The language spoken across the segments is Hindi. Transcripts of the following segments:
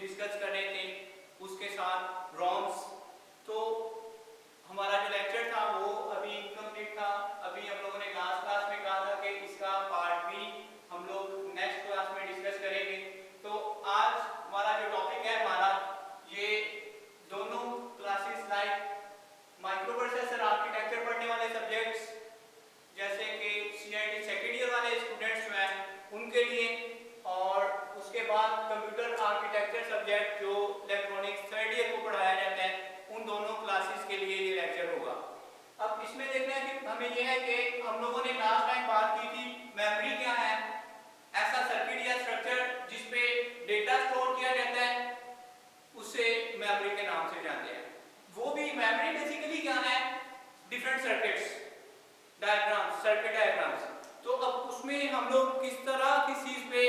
डिस्कस कर रहे थे, उसके साथ रॉम्स। तो हमारा जो लेक्चर था वो अभी इनकम्प्लीट था। अभी हम लोगों ने लास्ट क्लास में कहा था कि इसका पार्ट भी हम लोग नेक्स्ट क्लास में डिस्कस करेंगे। तो आज हमारा जो टॉपिक है हमारा ये दोनों classes like micro processor architecture पढ़ने वाले सब्जेक्ट्स जैसे कि CIT सेकेंड ईयर वाले स्टूडेंट्स जो हैं उनके लिए, और उसके बाद कंप्यूटर आर्किटेक्चर सब्जेक्ट जो इलेक्ट्रॉनिक्स थर्ड ईयर को पढ़ाया जाता है, उन दोनों क्लासेस के लिए ये लेक्चर होगा। अब इसमें देखना है कि हमें यह है कि हम लोगों ने लास्ट टाइम बात की थी मेमोरी क्या है, ऐसा सर्किट या स्ट्रक्चर जिसपे डेटा स्टोर किया जाता है, उसे मेमोरी के नाम से जानते हैं। वो भी मेमोरी बेसिकली क्या है, different circuits diagrams, circuit diagrams. तो अब उसमें हम लोग किस तरह किस चीज पे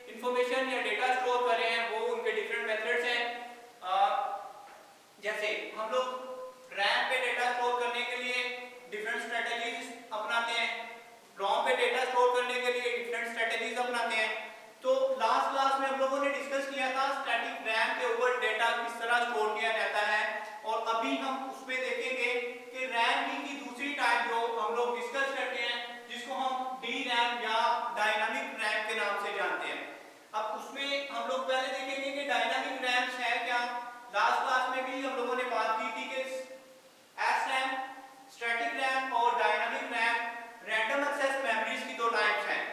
इंफॉर्मेशन या डेटा स्टोर कर रहे हैं, वो उनके डिफरेंट मेथड्स हैं। जैसे हम लोग रैम पे डेटा स्टोर करने के लिए डिफरेंट स्ट्रेटजीज अपनाते हैं, रोम पे डेटा स्टोर करने के लिए डिफरेंट स्ट्रेटजीज अपनाते हैं। तो लास्ट क्लास में हम लोगों ने डिस्कस किया था स्टैटिक रैम के ऊपर डेटा किस तरह स्टोर किया जाता है, और अभी हम उसमें देखेंगे कि रैम की दूसरी टाइप जो हम लोग डिस्कस करते हैं जिसको हम DRAM या डायनामिक रैम के नाम से जानते हैं। अब उसमें हम लोग पहले देखेंगे कि डायनामिक रैम है क्या। लास्ट क्लास में भी हम लोगों ने बात की थी कि SRAM, स्टैटिक रैम और dynamic RAM random access memories की दो टाइप्स हैं।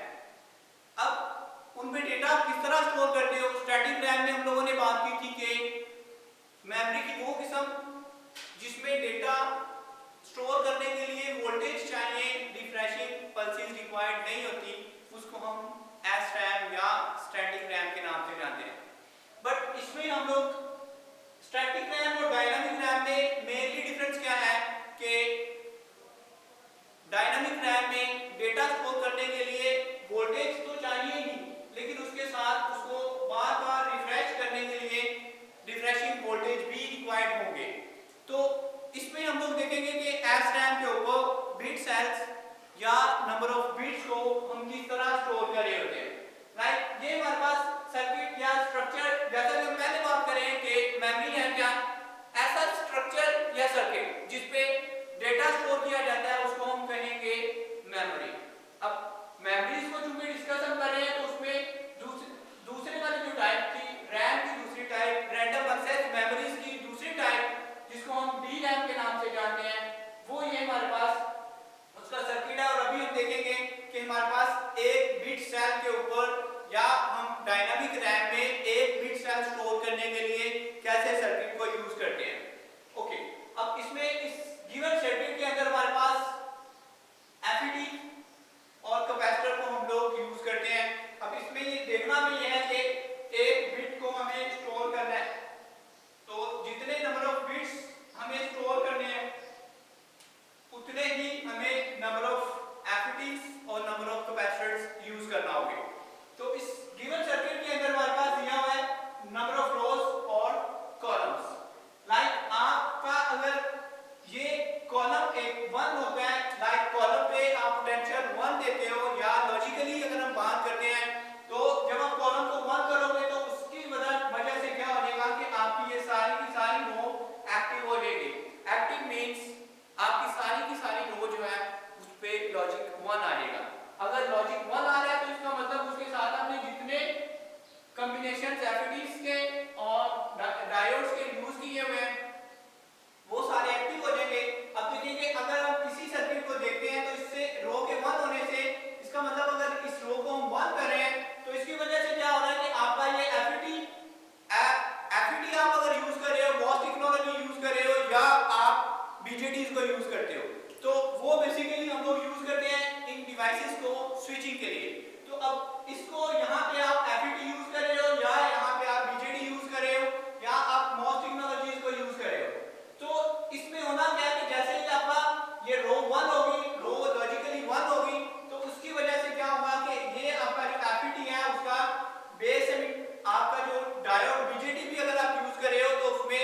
अब उनमें डेटा किस तरह स्टोर करते हो। स्टैटिक रैम में हम लोगों ने बात की थी कि मेमोरी की वो किस्म जिसमें डेटा स्टोर करने के लिए वोल्टेज चाहिए, रिफ्रेशिंग पल्सेस रिक्वायर्ड नहीं होती, उसको हम SRAM या स्टैटिक रैम के नाम से जानते हैं। बट इसमें हम लोग स्टैटिक रैम और डायनामिक रैम में मेनली डिफरेंस क्या है कि डायनामिक रैम में डेटा स्टोर करने के लिए वोल्टेज तो चाहिए ही, लेकिन उसके साथ उसको बार बार रिफ्रेश करने के लिए रिफ्रेशिंग वोल्टेज भी रिक्वायर्ड होंगे। तो इसमें हम लोग देखेंगे कि SRAM के ऊपर बिट सेल्स या नंबर ऑफ बिट्स को हम किस तरह स्टोर कर रहे होते हैं। लाइक ये हमारे पास सर्किट या स्ट्रक्चर, जैसा कि हम पहले बात करें कि मेमोरी है क्या, ऐसा स्ट्रक्चर या सर्किट जिसपे डेटा स्टोर किया जाता है उसको हम कहेंगे मेमोरी। अब मेमोरीज को चूंकि डिस्कस हम कर रहे हैं तो उसमें दूसरे वाली जो टाइप थी रैम की दूसरी टाइप, रैंडम एक्सेस मेमोरीज की दूसरी टाइप जिसको हम DRAM के नाम से जानते हैं, वो ये हमारे पास उसका सर्किट है। और अभी हम देखेंगे कि हमारे पास एक बिट सेल के ऊपर या हम डायनामिक रैम में एक बिट सेल स्टोर करने के लिए कैसे सर्किट को यूज करते हैं। ओके, अब इसमें इस गिवन सर्किट के अंदर हमारे पास FET और कैपेसिटर को हम लोग यूज करते हैं। अब इसमें ये देखना भी ये है कि एक बिट को हमें स्टोर करना है, तो जितने नंबर ऑफ बिट्स हमें स्टोर करने हैं उतने ही हमें नंबर ऑफ FETs और नंबर ऑफ कैपेसिटर्स यूज करना होंगे। तो इस गिवन सर्किट के अंदर हमारे पास दिया हुआ है नंबर ऑफ रोज और कॉलम्स। लाइक आपका अगर ये कॉलम एक 1 होता है, लाइक कॉलम पे आप पोटेंशियल 1 देते हो, या लॉजिकली अगर हम बात करते हैं तो जब आप कॉलम को 1 करोगे तो उसकी वजह से क्या हो जाएगा कि आपकी ये सारी की सारी रो एक्टिव हो जाएगी। एक्टिव मींस आपकी सारी की सारी रो जो है उस पे लॉजिक 1 आ जाएगा। अगर लॉजिक 1 आ रहा है तो इसका मतलब उसके साथ आपने जितने कॉम्बिनेशंस FETs के और डायोड्स के यूज किए हुए हैं वो सारे एक्टिव हो जाएंगे। अब देखिए अगर हम किसी सर्किट को देखते हैं तो इससे रो के 1 होने से इसका मतलब अगर इस रो को हम 1 कर रहे हैं तो इसकी वजह से क्या हो रहा है कि आपका ये FET आप अगर यूज कर रहे हो, MOS टेक्नोलॉजी यूज कर रहे हो, या आप BJTs को यूज करते हो, तो वो बेसिकली हम लोग यूज करते हैं इन डिवाइसेस को स्विचिंग के लिए। तो अब इसको यहाँ पे आप FET यूज कर रहे हो, या यहाँ पे आप BJT यूज कर रहे हो, या आप MOS टेक्नोलॉजीज को यूज कर रहे हो, तो इसमें होना क्या है कि जैसे ही आपका ये रो 1 होगी, रो लॉजिकली 1 होगी, तो उसकी वजह से क्या होगा कि ये आपका जो FET है उसका बेस आपका जो डायोड BJT भी अगर आप यूज कर रहे हो तो उसमें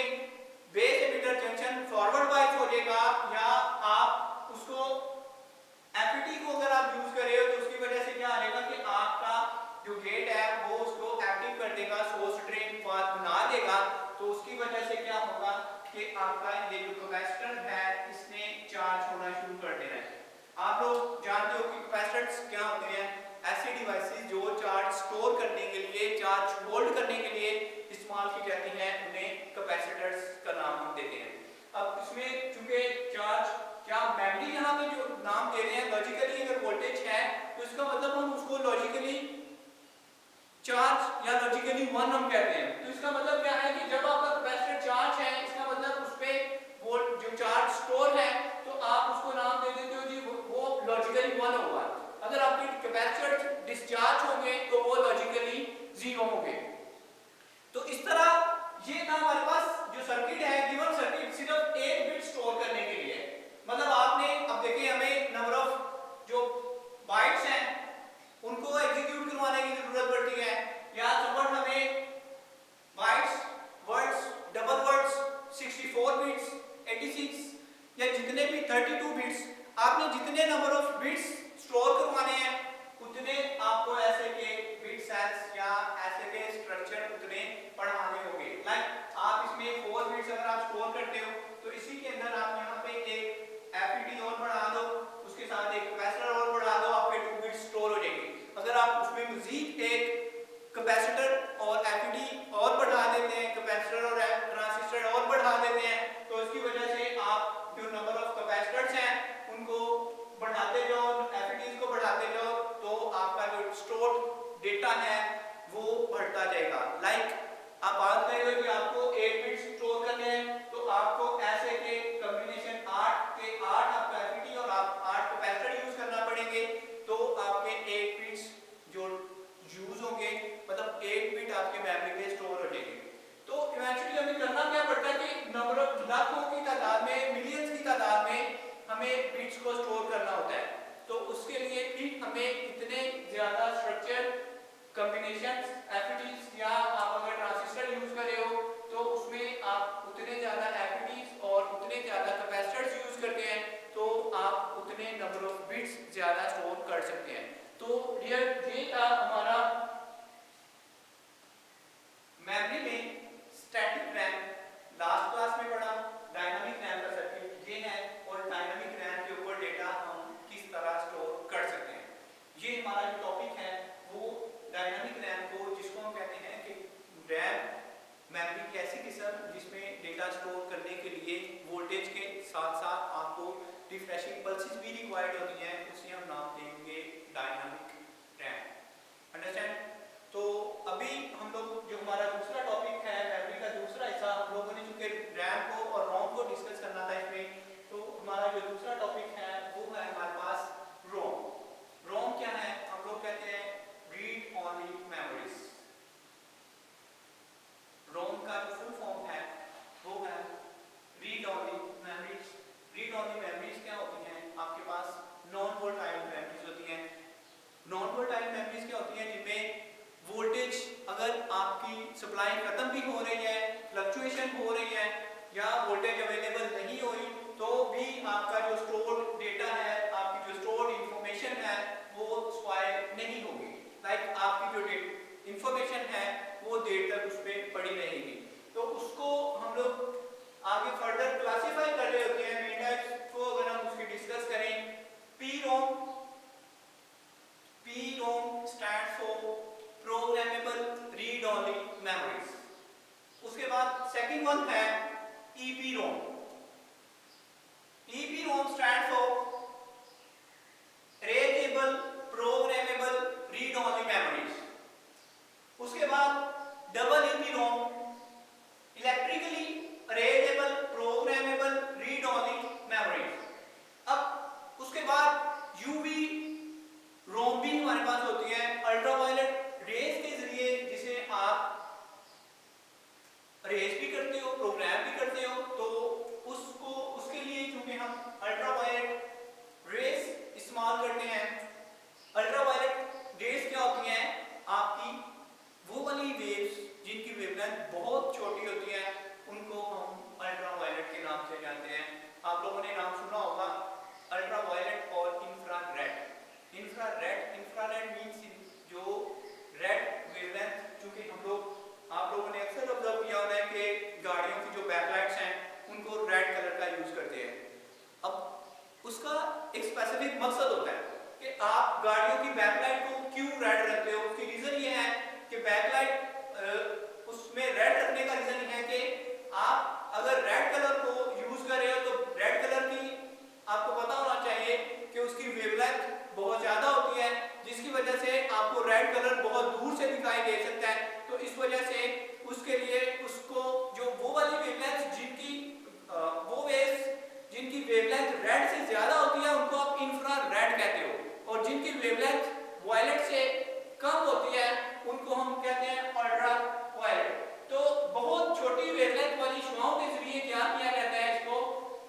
base emitter junction forward bias हो जाएगा, या आप उसको FET को अगर आप यूज कर रहे हो तो उसकी वजह से क्या आएगा कि आपका जो या जितने भी 32 बिट्स, आपने जितने नंबर ऑफ बिट्स स्टोर करवाने हैं उतने आपको ऐसे के बिट सेल्स या ऐसे के स्ट्रक्चर उतने बढ़ाने होंगे। लाइक आप इसमें 4 बिट्स अगर आप स्टोर करते हो तो इसी के अंदर आप यहाँ पे एक एफईटी और बढ़ा दो, उसके साथ एक कैपेसिटर और बढ़ा दो, आपके 2 बिट्स स्टोर हो जाएंगे। अगर आप उसमें मजीद एक कैपेसिटर और एफईटी और बढ़ा देते हैं, कैपेसिटर और ट्रांजिस्टर और बढ़ा देते हैं, तो इसकी वजह से आप जो नंबर ऑफ कैपेसिटर्स हैं उनको बढ़ाते जाओ, एफईटीज को बढ़ाते जाओ, तो आपका जो स्टोर डेटा है वो बढ़ता जाएगा। लाइक आप बात कर रहे हो कि आपको 8 बिट्स स्टोर करने हैं, तो आपको ऐसे के कॉम्बिनेशन 8 के 8 आपका एफईटी और आप 8 कैपेसिटर यूज करना पड़ेंगे, तो आपके 8 बिट्स जो यूज होंगे, मतलब 8 बिट आपके मेमोरी में स्टोर हो जाएंगे। तो इवेंचुअली हमें करना क्या पड़ता है कि नंबर ऑफ लाखों की तादाद में, मिलियंस की तादाद में हमें बिट्स को स्टोर करना होता है। तो उसके लिए भी हमें इतने ज्यादा स्ट्रक्चर कॉम्बिनेशंस एफईटीज या आप अगर ट्रांजिस्टर यूज कर रहे हो तो उसमें आप उतने ज्यादा एफईटीज और उतने ज्यादा कैपेसिटर्स यूज करते हैं, तो आप उतने नंबर ऑफ बिट्स ज्यादा स्टोर कर सकते हैं। तो ये था हमारा मेमोरी में स्टैटिक रैम। लास्ट क्लास में पढ़ा डायनामिक रैम का सर्किट ये है, और डायनामिक रैम के ऊपर डेटा हम किस तरह स्टोर कर सकते हैं। ये हमारा जो टॉपिक है वो डायनामिक रैम को, जिसको हम कहते हैं कि रैम मेमोरी की ऐसी किस्म जिसमें डेटा स्टोर करने के लिए वोल्टेज के साथ साथ आपको रिफ्रेशिंग पल्सेस भी रिक्वायर्ड होती हैं, उसे हम नाम देंगे डायनामिक रैम। अंडरस्टैंड? तो अभी हम लोग जो हमारा दूसरा टॉपिक है मेमोरी का दूसरा हिस्सा, हम लोगों ने चूंकि रैम को और रोम को डिस्कस करना था इसमें, तो हमारा जो दूसरा टॉपिक है वो है हमारे पास रोम। रोम क्या है? हम लोग कहते हैं रीड ओनली मेमोरीज। रोम का जो फुल फॉर्म है वो है read only memories. Read only memories क्या होती हैं? आपके पास नॉन वोलेटाइल मेमोरीज होती हैं। नॉन वोलेटाइल मेमोरीज क्या होती हैं? जिनमें वोल्टेज अगर आपकी सप्लाई खत्म भी हो रही है, फ्लक्चुएशन हो रही है या वोल्टेज अवेलेबल नहीं हो रही, तो भी आपका जो स्टोर्ड डेटा है, आपकी जो स्टोर्ड इंफॉर्मेशन है वो स्पॉइल नहीं होगी। लाइक आपकी जो इंफॉर्मेशन है वो देर तक उस पर पड़ी रहेगी। तो उसको हम लोग आगे फर्दर क्लासिफाई कर रहे होते हैं। मेन टाइप्स को अगर हम उसकी डिस्कस करें, PROM. PROM stands for programmable read only memories. उसके बाद सेकंड वन है EPROM. EPROM stand for erasable programmable read only memories. उसके बाद double EPROM, electrically erasable programmable read only memories. अब उसके बाद यूवी रोम भी हमारे पास होती है, अल्ट्रावायलेट रेज के जरिए, जिसे आप रेज भी करते हो, प्रोग्राम भी करते हो, तो उसको उसके लिए क्योंकि हम अल्ट्रावायलेट रेज इस्तेमाल करते हैं। अल्ट्रावायलेट रेज क्या होती हैं? आपकी वो वाली वेव्स जिनकी वेवलेंथ बहुत छोटी होती है, उनको हम अल्ट्रावायलेट के नाम से जानते हैं। आप लोगों ने नाम सुना होगा अल्ट्रावायलेट और इंफ्रारेड। इंफ्रारेड मींस जो रेड वेवलेंथ, चूंकि हम लोग, आप लोगों ने अक्सर ऑब्जर्व किया होगा कि गाड़ियों की जो बैकलाइट्स हैं उनको रेड कलर का यूज करते हैं। अब उसका एक स्पेसिफिक मकसद होता है कि आप गाड़ियों की बैकलाइट को क्यों रेड रखते हो। उसकी रीजन ये है कि बैकलाइट उसमें रेड रखने का रीजन ये है कि आप अगर रेड कलर को यूज कर रहे हो तो रेड कलर की आपको पता होना चाहिए कि उसकी वेवलेंथ बहुत ज्यादा होती है, जिसकी वजह से आपको रेड कलर बहुत दूर से दिखाई दे सकता है। तो इस वजह से उसके लिए उसको जो वो वाली वेवलेंथ वो वेव्स जिनकी वेवलेंथ रेड से ज्यादा होती है उनको आप इंफ्रारेड कहते हो, और जिनकी वेवलेंथ वायलेट से कम होती है उनको हम कहते हैं अल्ट्रावायलेट। तो बहुत छोटी वेवलेंथ वाली शुआओं के जरिए क्या किया जाता है, इसको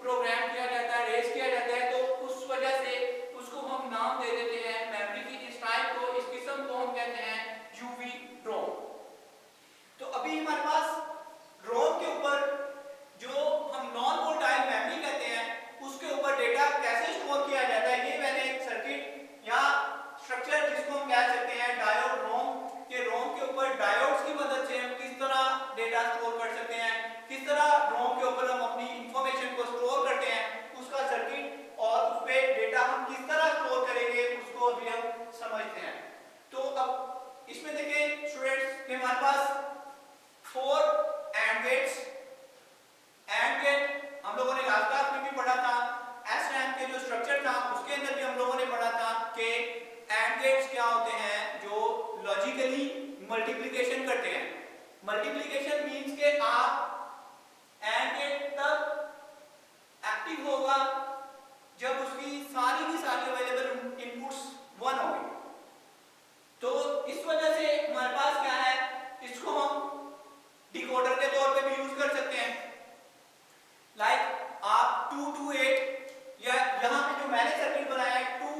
प्रोग्राम किया जाता है, रेज किया जाता है। तो उस वजह से उसको हम नाम दे देते हैं मेमोरी की इस टाइप को, इस किस्म को हम कहते हैं यूवी रोम। तो अभी हमारे पास रोम के ऊपर जो हम नॉन वोलेटाइल मेमोरी कहते हैं गेट्स क्या होते हैं जो लॉजिकली मल्टीप्लिकेशन करते हैं। मल्टीप्लिकेशन मींस के आप एंड गेट तब एक्टिव होगा जब उसकी सारी की सारी अवेलेबल इनपुट्स 1 होंगे। तो इस वजह से हमारे पास क्या है, इसको हम डिकोडर के तौर पे भी यूज कर सकते हैं। लाइक आप 2 to 8 या यहाँ पे जो मैंने सर्किट बनाया है 2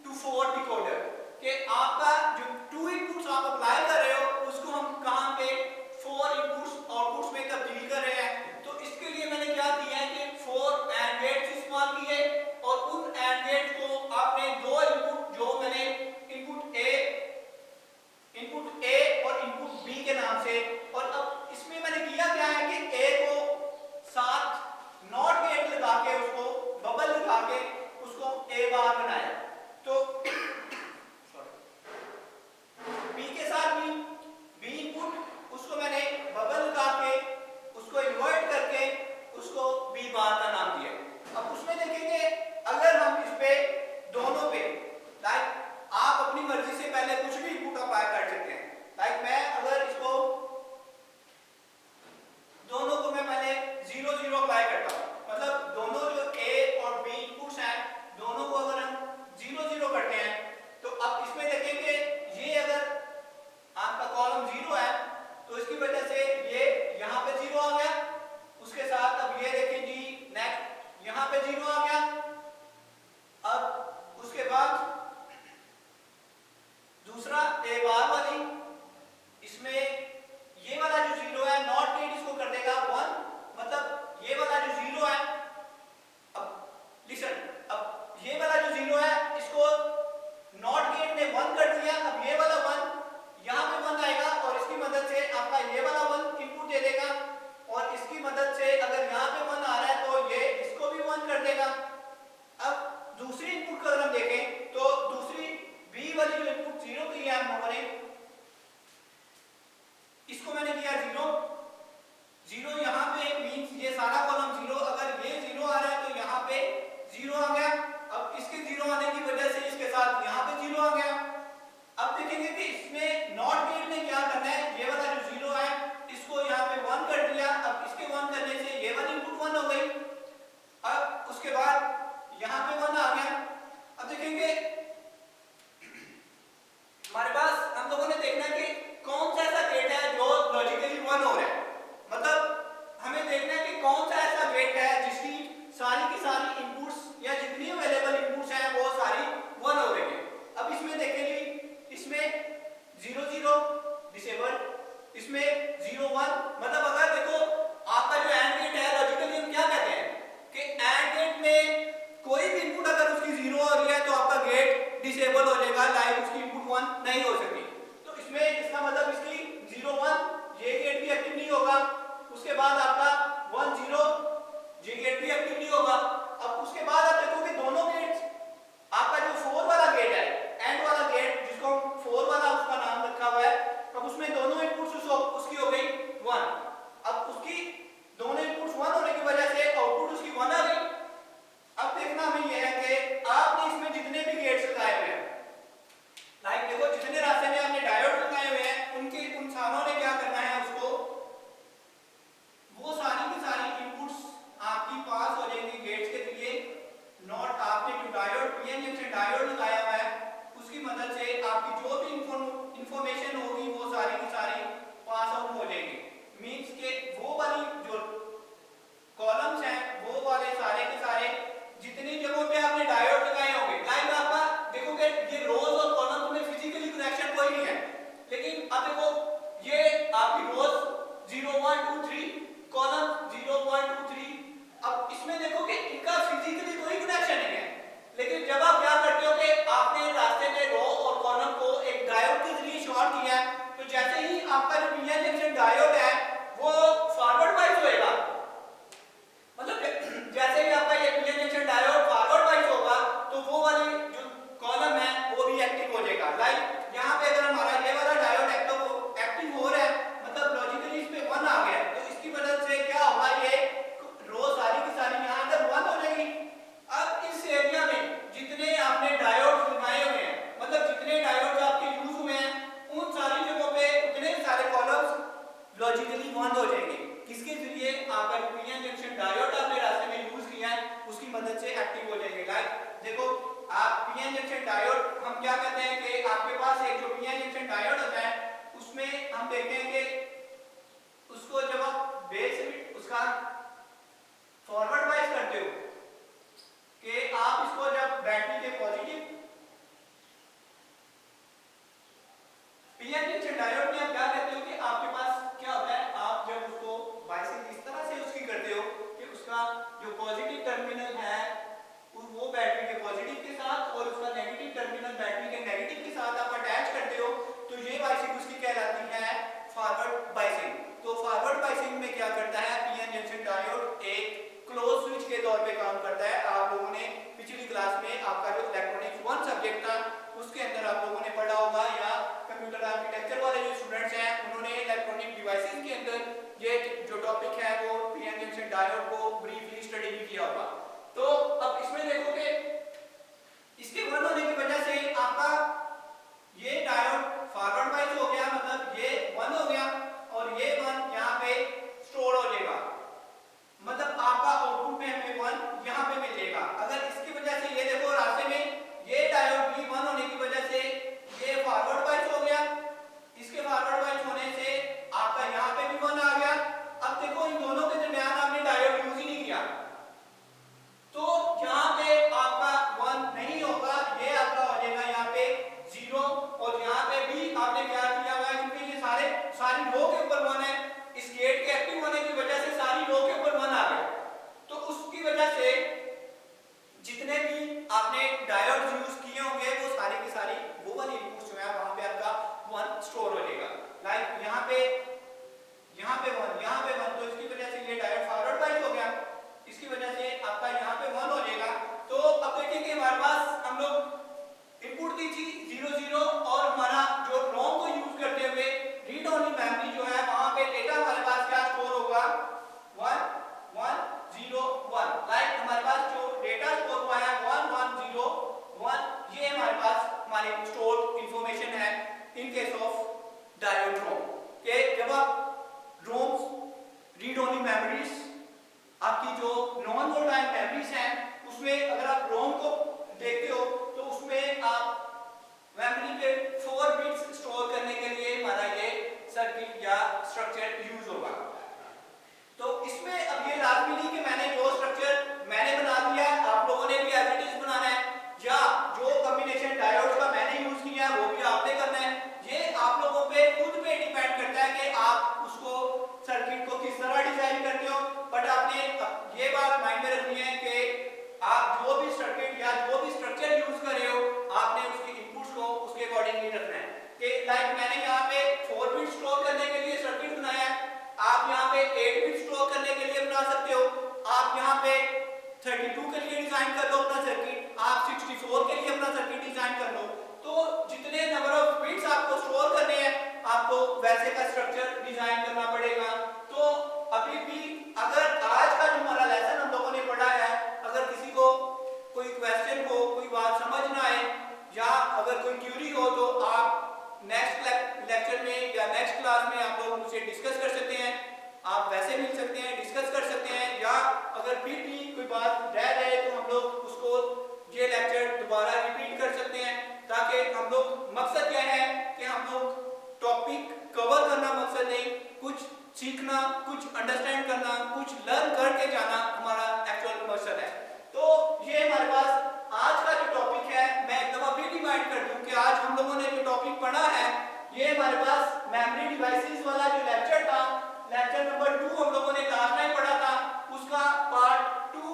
to 4 डिकोडर कि आपका जो 2 इनपुट्स आप अप्लाई कर रहे हो उसको हम कहाँ पे 4 इनपुट्स आउटपुट्स में तब्दील कर रहे हैं। तो इसके लिए मैंने क्या किया है कि 4 एंड गेट्स इस्तेमाल किए और उन एंड गेट्स को आपने दो इनपुट जो मैंने इनपुट ए और इनपुट बी के नाम से, और अब इसमें मैंने किया क्या है कि ए को साथ नॉट गेट लगा के उसको बबल लगा के उसको ए बार बनाया। तो बी के साथ भी बी इनपुट उसको मैंने बबल लगा के उसको इन्वर्ट करके उसको बी बार का नाम दिया। अब उसमें देखेंगे अगर हम इस पे दोनों पे लाइक आप अपनी मर्जी से पहले कुछ भी इनपुट अप्लाई कर सकते हैं। लाइक मैं अगर इसको दोनों को मैं पहले 0 0 अप्लाई करता हूं, मतलब दोनों जो ए और बी इनपुट्स हैं दोनों को अगर हम 0 0 करते हैं तो अब इसमें देखेंगे ये अगर आपका कॉलम 0 है तो इसकी वजह से ये यहाँ पे 0 आ गया, उसके साथ अब ये देखें जी नेक्स्ट यहाँ पे 0 आ गया। अब उसके बाद दूसरा ए बार वाली, इसमें ये वाला जो 0 है नॉट गेट इसको कर देगा 1, मतलब ये वाला जो 0 है, अब लिसन, अब ये वाला जो 0 है इसको नॉट गेट ने 1 कर दिया। अब ये वाला 1 यहाँ पे 1 आएगा और इसकी मदद से आपका ये वाला 1 इनपुट दे देगा और इसकी मदद से अगर यहाँ पे 1 आ रहा है तो ये इसको भी 1 कर देगा। अब दूसरी इनपुट को अगर हम देखें तो दूसरी बी वाली जो इनपुट 0 की है हम लोगों ने, इसको मैंने किया 0 0 यहाँ पे मींस ये सारा कॉलम 0, अगर ये 0 आ रहा है तो यहाँ पे 0 आ गया। अब इसके 0 आने की वजह से इसके साथ यहाँ पे 0 आ गया। अब देखेंगे कि इसमें नॉट गेट ने क्या करना है, ये वाला जो 0 है इसको यहाँ पे 1 कर दिया। अब इसके 1 करने से ये वाली इनपुट 1 हो गई। अब उसके बाद यहाँ पे 1 आ गया। अब देखेंगे हमारे पास हम लोगों ने देखना है कि कौन सा ऐसा गेट है जो लॉजिकली 1 हो रहा है, मतलब हमें देखना है कि कौन सा ऐसा गेट है जिसकी सारी की सारी इनपुट्स या जितनी अवेलेबल इनपुट्स हैं वो सारी 1 हो रही है। अब इसमें देखेंगे इसमें 0 0 डिसेबल, इसमें 0 1, मतलब अगर देखो आपका जो एंड गेट है लॉजिकली हम क्या कहते हैं कि एंड गेट में कोई भी इनपुट अगर उसकी 0 हो रही है तो आपका गेट डिसेबल हो जाएगा, लाइक उसकी इनपुट 1 नहीं हो सकती। तो इसमें इसका मतलब इसकी 0 1 ये गेट भी एक्टिव नहीं होगा, उसके बाद आपका 1 0 ये गेट भी एक्टिव नहीं होगा। अब उसके बाद आप देखोगे दोनों गेट्स, आपका जो 4 वाला गेट है एंड वाला गेट जिसको 4 वाला उसका नाम रखा हुआ है, अब उसमें दोनों इनपुट्स उसकी हो गई 1। अब उसकी दोनों इनपुट्स 1 होने की वजह से आउटपुट उसकी 1 आ गई। अब देखना हमें यह है कि आपने इसमें जितने भी गेट्स लगाए हुए हैं, लाइक देखो जितने रास्ते में आपने डायोड लगाए हुए हैं उनके उन सारों ने क्या करना है उसको वो उसकी मदद से एक्टिव हो जाएंगे। लाइक देखो आप पीएन जंक्शन डायोड, हम क्या कहते हैं कि आपके पास एक जो पीएन जंक्शन डायोड होता है उसमें हम देखते हैं कि उसको जब आप बेस उसका फॉरवर्ड वाइज करते हो कि आप इसको जब बैटरी के पॉजिटिव पीएन जंक्शन डायोड में आप क्या कहते हो कि आपके पास क्या होता है, आप जब उसको बाइसिंग इस तरह से उसकी करते हो कि उसका जो पॉजिटिव टर्मिनल है वो बैटरी के पॉजिटिव के साथ और उसका नेगेटिव टर्मिनल बैटरी के नेगेटिव के साथ आप अटैच करते हो, तो ये बाइसिंग उसकी कहलाती है फॉरवर्ड बाइसिंग। तो फॉरवर्ड बाइसिंग में क्या करता है, पीएन जंक्शन डायोड एक क्लोज स्विच के तौर पे काम करता है। आप लोगों ने पिछली क्लास में आपका जो इलेक्ट्रॉनिक्स 1 सब्जेक्ट था उसके अंदर आप लोगों ने पढ़ा होगा, या कंप्यूटर आर्किटेक्चर वाले जो स्टूडेंट्स हैं उन्होंने इलेक्ट्रॉनिक डिवाइसेस के अंदर ये जो टॉपिक है वो पीएन जंक्शन डायोड को ब्रीफली स्टडी भी किया होगा। तो अब इसमें देखो कि इसके वन होने की वजह से आपका ये डायोड फॉरवर्ड बाइस हो गया, मतलब ये वन हो गया और ये वन यहाँ पे स्टोर हो जाएगा, मतलब आपका आउटपुट में हमें वन यहाँ पे मिलेगा। अगर इसकी वजह से ये देखो रास्ते में ये डायोड भी वन होने की वजह से ये फॉरवर्ड बाइस हो गया, इसके फॉरवर्ड बाइस होने से आपका यहाँ पे भी वन आ गया। अब देखो इन दोनों के दरमियान आपने डायोड यूज ही नहीं किया, तो यहाँ पे आपका वन नहीं होगा, ये आपका हो जाएगा यहाँ पे जीरो, और यहाँ पे भी आपने क्या किया हुआ है क्योंकि ये सारी रो के ऊपर वन है, इस गेट के एक्टिव होने की वजह से सारी रो के ऊपर वन आ गया, तो उसकी वजह से जितने भी आपने डायोड यूज किए होंगे वो सारे के सारे वो वाले इनपुट्स जो है वहां पे आपका वन स्टोर हो जाएगा। लाइक यहाँ पे वन, यहाँ पे वन, तो इसकी वजह से ये डायोड फॉरवर्ड बाइस हो गया, इसकी वजह से आपका यहाँ पे वन हो जाएगा। तो अब देखिए कि हमारे पास हम लोग इनपुट दी थी 0 0 और हमारा जो रोम को यूज करते हुए रीड ओनली मेमोरी जो है वहां पे डेटा हमारे पास क्या स्टोर होगा 1 1 0 1। लाइक हमारे पास जो डेटा स्टोर हुआ है 1 1 0 1, ये हमारे पास हमारी स्टोर्ड इंफॉर्मेशन है इन केस ऑफ डायोड रोम के। जब आप रोम्स रीड ओनली मेमोरीज आपकी जो नॉन वोलाटाइल मेमोरीज हैं उसमें अगर आप रोम को देखते हो तो उसमें आप मेमोरी के 4 बिट्स स्टोर करने के लिए हमारा ये सर्किट या स्ट्रक्चर यूज होगा। तो इसमें अब ये लाजमी नहीं कि मैंने जो स्ट्रक्चर मैंने बना दिया है आप लोगों ने भी एज इट इज बनाना है, या जो कॉम्बिनेशन डायोड्स का मैंने यूज किया है वो भी आपने करना है। ये आप लोगों पे खुद पे डिपेंड करता है कि आप उसको सर्किट को किस तरह डिजाइन करते हो। बट आपने ये बात माइंड में रखनी है कि आप जो भी सर्किट या जो भी स्ट्रक्चर यूज कर रहे हो आपने उसके इनपुट्स को उसके अकॉर्डिंगली रखना है। कि लाइक मैंने यहाँ पे 4 बिट स्टोर करने के लिए सर्किट बनाया है, आप यहाँ पे 8 बिट स्टोर करने के लिए बना सकते हो, आप यहाँ पे 32 के लिए डिजाइन कर लो अपना सर्किट, आप 64 के लिए अपना सर्किट डिजाइन कर लो। तो जितने नंबर ऑफ बिट्स आपको स्टोर करने हैं आपको वैसे का स्ट्रक्चर डिजाइन करना पड़ेगा। तो अभी भी अगर आज का जो हमारा लेसन हम लोगों ने पढ़ा है, अगर किसी को कोई क्वेश्चन हो, कोई बात समझ ना आए या अगर कोई क्यूरी हो तो आप नेक्स्ट लेक्चर में या नेक्स्ट क्लास में आप लोग मुझसे डिस्कस कर सकते हैं, आप वैसे मिल सकते हैं, डिस्कस कर सकते हैं, या अगर फिर भी कोई बात रह जाए तो हम लोग उसको ये लेक्चर दोबारा रिपीट कर सकते हैं, ताकि हम लोग मकसद क्या है कि हम लोग टॉपिक कवर करना मकसद नहीं, कुछ सीखना, कुछ अंडरस्टैंड करना, कुछ लर्न करके जाना हमारा एक्चुअल मकसद है। तो ये हमारे पास आज का जो टॉपिक है, मैं एक दफा फिर रिमाइंड कर दूं कि आज हम लोगों ने जो टॉपिक पढ़ा है ये हमारे पास मेमोरी डिवाइसेस वाला जो लेक्चर था, लेक्चर नंबर 2 हम लोगों ने लास्ट टाइम पढ़ा था, उसका part 2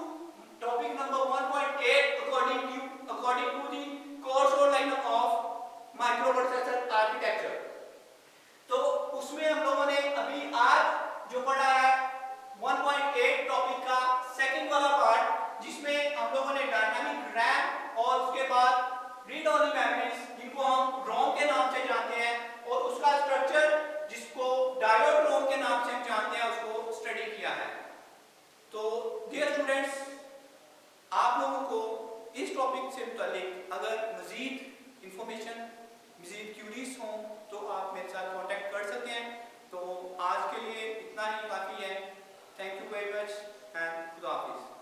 topic number 1.8 according to the course outline of microprocessor architecture. तो उसमें हम लोगों ने अभी आज जो पढ़ा है 1.8 टॉपिक का सेकंड वाला पार्ट, जिसमें हम लोगों ने डायनामिक रैम और उसके बाद रीड ओनली मेमोरीज जिनको हम रोम के नाम से जानते हैं और उसका स्ट्रक्चर जिसको डायोड रोम के नाम से हम जानते हैं उसको स्टडी किया है। तो डियर स्टूडेंट्स, आप लोगों को इस टॉपिक से मुतालिक अगर मजीद इंफॉर्मेशन, मजीद क्यूरीज हों तो आप मेरे साथ कांटेक्ट कर सकते हैं। तो आज के लिए इतना ही काफ़ी है। Thank you very much and खुदा हाफिज़।